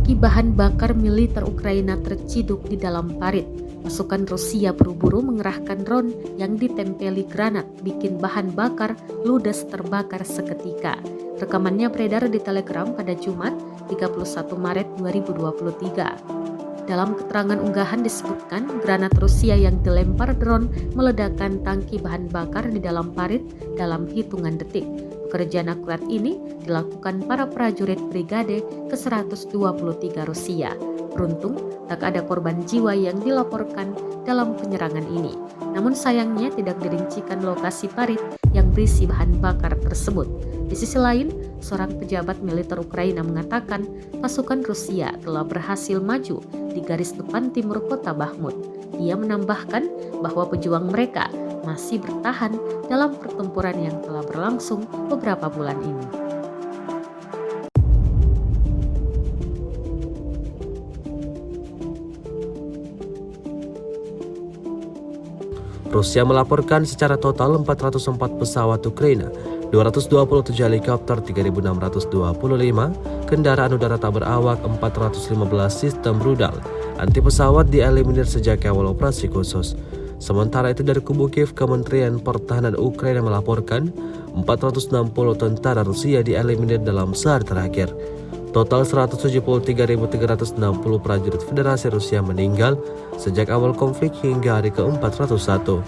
tangki bahan bakar militer Ukraina terciduk di dalam parit. Pasukan Rusia buru-buru mengerahkan drone yang ditempeli granat bikin bahan bakar ludes terbakar seketika. Rekamannya beredar di Telegram pada Jumat 31 Maret 2023. Dalam keterangan unggahan disebutkan granat Rusia yang dilempar drone meledakkan tangki bahan bakar di dalam parit dalam hitungan detik. Pekerjaan akurat ini dilakukan para prajurit Brigade ke-123 Rusia. Beruntung, tak ada korban jiwa yang dilaporkan dalam penyerangan ini. Namun sayangnya tidak dirincikan lokasi parit yang berisi bahan bakar tersebut. Di sisi lain, seorang pejabat militer Ukraina mengatakan pasukan Rusia telah berhasil maju di garis depan timur kota Bakhmut. Ia menambahkan bahwa pejuang mereka masih bertahan dalam pertempuran yang telah berlangsung beberapa bulan ini. Rusia melaporkan secara total 404 pesawat Ukraina, 227 helikopter, 3.625 kendaraan udara tak berawak, 415 sistem rudal anti pesawat dieliminir sejak awal operasi khusus. Sementara itu dari kubu Kiev, Kementerian Pertahanan Ukraina melaporkan 460 tentara Rusia dieliminir dalam sehari terakhir. Total 173.360 prajurit Federasi Rusia meninggal sejak awal konflik hingga hari ke-401.